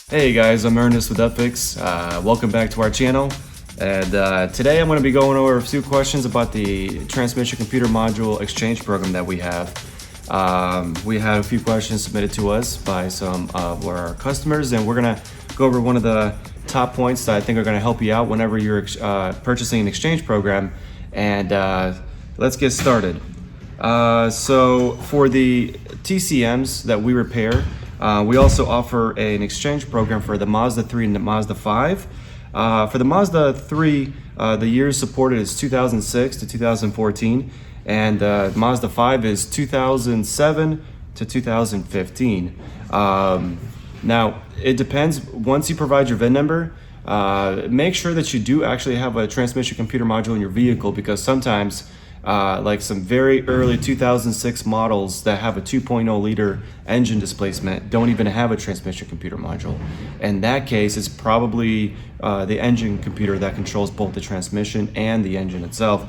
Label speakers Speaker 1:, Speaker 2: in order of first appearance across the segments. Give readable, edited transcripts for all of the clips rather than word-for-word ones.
Speaker 1: Hey guys, I'm Ernest with UpFix. Welcome back to our channel. And today I'm going to be going over a few questions about the transmission computer module exchange program that we have. We had a few questions submitted to us by some of our customers, and we're going to go over one of the top points that I think are going to help you out whenever you're purchasing an exchange program. And let's get started. So for the TCMs that we repair, we also offer an exchange program for the Mazda 3 and the Mazda 5. For the Mazda 3, the years supported is 2006 to 2014, and Mazda 5 is 2007 to 2015. Now, it depends. Once you provide your VIN number, make sure that you do actually have a transmission computer module in your vehicle, because sometimes like some very early 2006 models that have a 2.0 liter engine displacement don't even have a transmission computer module. In that case, it's probably the engine computer that controls both the transmission and the engine itself.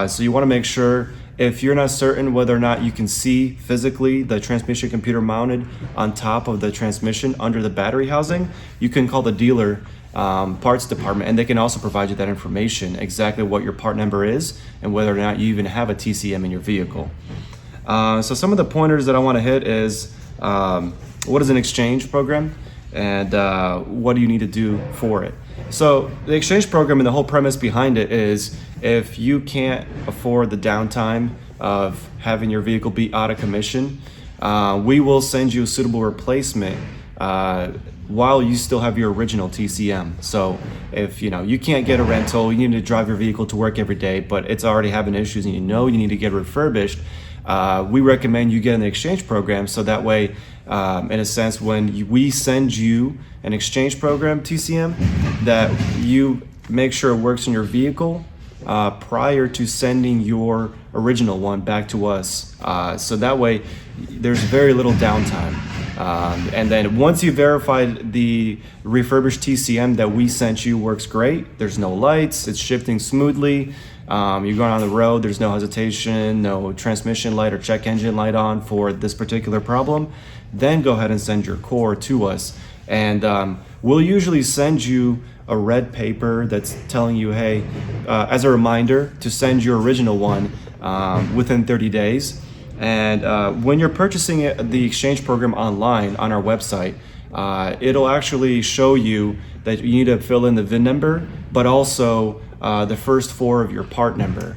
Speaker 1: So you want to make sure, if you're not certain whether or not you can see physically the transmission computer mounted on top of the transmission under the battery housing, you can call the dealer parts department, and they can also provide you that information, exactly what your part number is and whether or not you even have a TCM in your vehicle. So some of the pointers that I want to hit is what is an exchange program, and what do you need to do for it. So the exchange program, and the whole premise behind it is, if you can't afford the downtime of having your vehicle be out of commission, we will send you a suitable replacement while you still have your original TCM. So if you can't get a rental, you need to drive your vehicle to work every day, but it's already having issues and you need to get refurbished, we recommend you get an exchange program. So that way, in a sense, when we send you an exchange program TCM, that you make sure it works in your vehicle prior to sending your original one back to us. So that way there's very little downtime. And then once you verified the refurbished TCM that we sent you works great, there's no lights, it's shifting smoothly, you're going on the road, there's no hesitation, no transmission light or check engine light on for this particular problem, then go ahead and send your core to us. And we'll usually send you a red paper that's telling you, hey, as a reminder to send your original one within 30 days. And when you're purchasing the exchange program online on our website, it'll actually show you that you need to fill in the VIN number, but also the first four of your part number.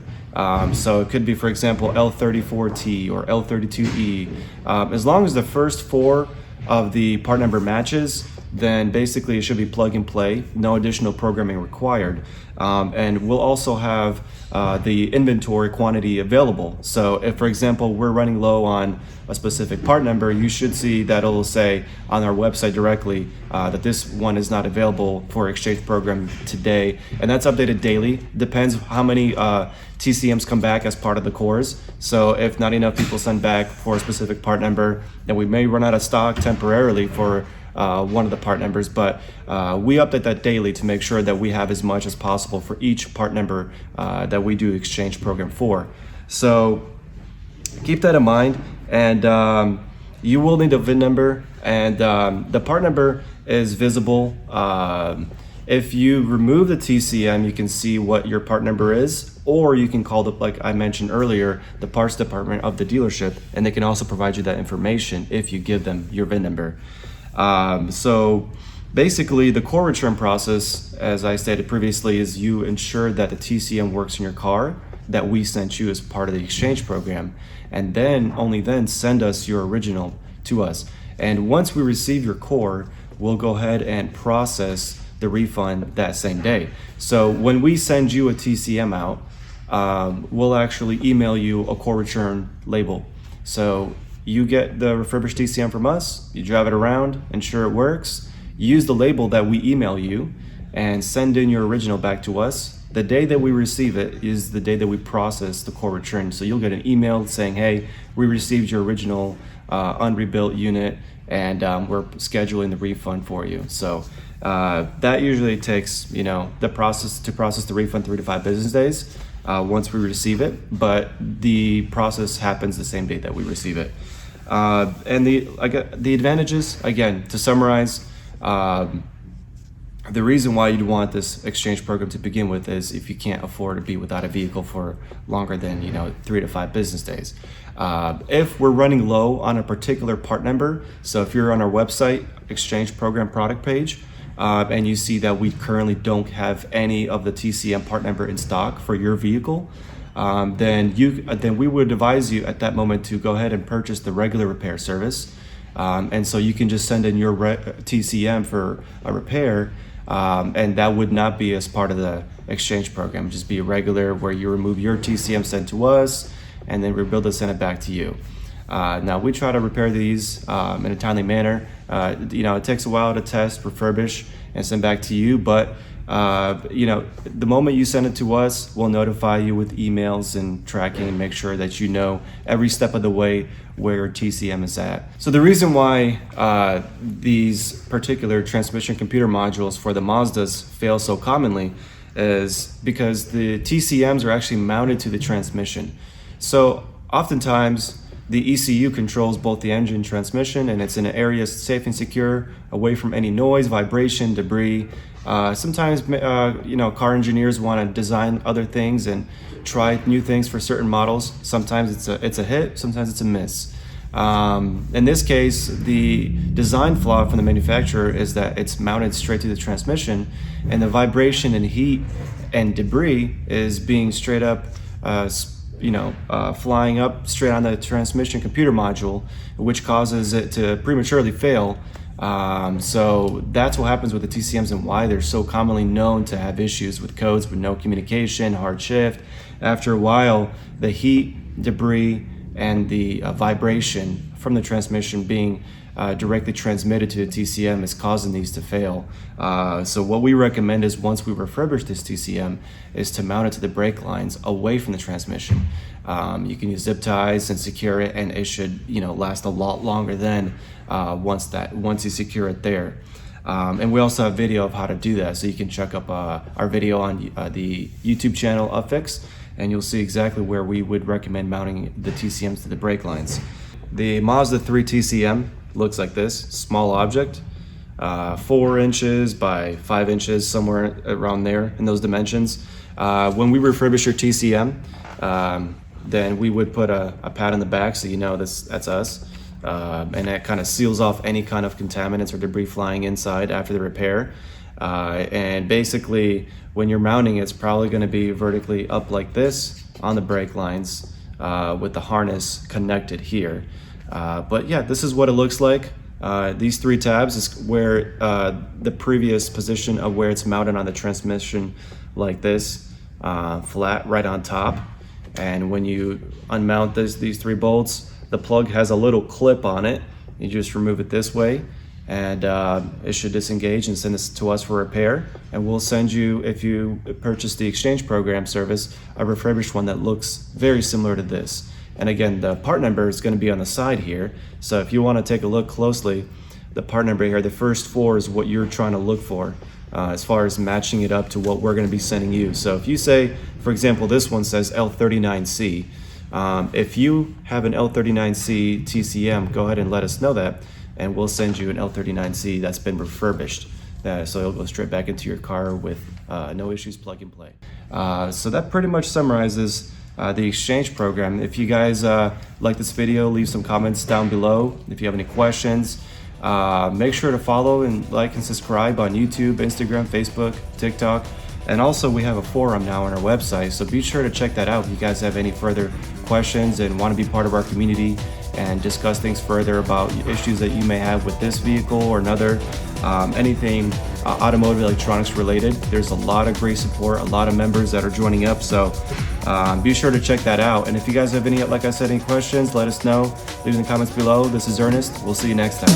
Speaker 1: So it could be, for example, L34T or L32E. As long as the first four of the part number matches, then basically it should be plug and play, no additional programming required. And we'll also have the inventory quantity available. So if, for example, we're running low on a specific part number, you should see that it'll say on our website directly that this one is not available for exchange program today. And that's updated daily. Depends how many TCMs come back as part of the cores. So if not enough people send back for a specific part number, then we may run out of stock temporarily for one of the part numbers, but we update that daily to make sure that we have as much as possible for each part number that we do exchange program for. So keep that in mind, and you will need a VIN number, and the part number is visible. If you remove the TCM, you can see what your part number is, or you can call like I mentioned earlier, the parts department of the dealership, and they can also provide you that information if you give them your VIN number. So basically the core return process, as I stated previously, is you ensure that the TCM works in your car that we sent you as part of the exchange program, and then only then send us your original to us. And once we receive your core, we'll go ahead and process the refund that same day. So when we send you a TCM out, we'll actually email you a core return label. So you get the refurbished TCM from us, you drive it around, ensure it works, use the label that we email you, and send in your original back to us. The day that we receive it is the day that we process the core return. So you'll get an email saying, hey, we received your original unrebuilt unit, and we're scheduling the refund for you. So that usually takes, the process the refund 3 to 5 business days once we receive it, but the process happens the same day that we receive it. And the advantages, again, to summarize, The reason why you'd want this exchange program to begin with is if you can't afford to be without a vehicle for longer than 3 to 5 business days. If we're running low on a particular part number, so if you're on our website exchange program product page and you see that we currently don't have any of the TCM part number in stock for your vehicle, then we would advise you at that moment to go ahead and purchase the regular repair service. And so you can just send in your TCM for a repair, and that would not be as part of the exchange program. It'd just be a regular where you remove your TCM, send to us, and then rebuild it, send it back to you. Now we try to repair these in a timely manner. It takes a while to test, refurbish, and send back to you, but the moment you send it to us, we'll notify you with emails and tracking and make sure that you know every step of the way where TCM is at. So the reason why these particular transmission computer modules for the Mazdas fail so commonly is because the TCMs are actually mounted to the transmission. So oftentimes the ECU controls both the engine and transmission, and it's in an area safe and secure, away from any noise, vibration, debris. Sometimes car engineers want to design other things and try new things for certain models. Sometimes it's a hit, sometimes it's a miss. In this case, the design flaw from the manufacturer is that it's mounted straight to the transmission, and the vibration and heat and debris is being straight up flying up straight on the transmission computer module, which causes it to prematurely fail. So that's what happens with the TCMs and why they're so commonly known to have issues with codes with no communication, hard shift. After a while, the heat, debris, and the vibration from the transmission being directly transmitted to the TCM is causing these to fail. So what we recommend is once we refurbish this TCM is to mount it to the brake lines away from the transmission. You can use zip ties and secure it, and it should last a lot longer than once you secure it there. And we also have video of how to do that, so you can check up our video on the YouTube channel UpFix, and you'll see exactly where we would recommend mounting the TCMs to the brake lines. The Mazda3 Tcm looks like this, small object, 4 inches by 5 inches, somewhere around there in those dimensions. When we refurbish your TCM, then we would put a pad in the back so that's us. And that kind of seals off any kind of contaminants or debris flying inside after the repair. And basically, when you're mounting, it's probably going to be vertically up like this on the brake lines with the harness connected here. But yeah, this is what it looks like. These 3 tabs is where the previous position of where it's mounted on the transmission, like this, flat right on top. And when you unmount these 3 bolts, the plug has a little clip on it. You just remove it this way, and it should disengage and send this to us for repair. And we'll send you, if you purchase the exchange program service, a refurbished one that looks very similar to this. And again, the part number is going to be on the side here. So if you want to take a look closely, the part number here, the first 4 is what you're trying to look for as far as matching it up to what we're going to be sending you. So if you say, for example, this one says L39C. If you have an L39C TCM, go ahead and let us know that, and we'll send you an L39C that's been refurbished. So it'll go straight back into your car with no issues, plug and play. So that pretty much summarizes the exchange program. If you guys like this video, leave some comments down below. If you have any questions, make sure to follow and like and subscribe on YouTube, Instagram, Facebook, TikTok. And also we have a forum now on our website, so be sure to check that out if you guys have any further questions and want to be part of our community and discuss things further about issues that you may have with this vehicle or another, anything automotive electronics related. There's a lot of great support, a lot of members that are joining up, so be sure to check that out. And if you guys have any, like I said, any questions, let us know. Leave in the comments below. This is Ernest. We'll see you next time.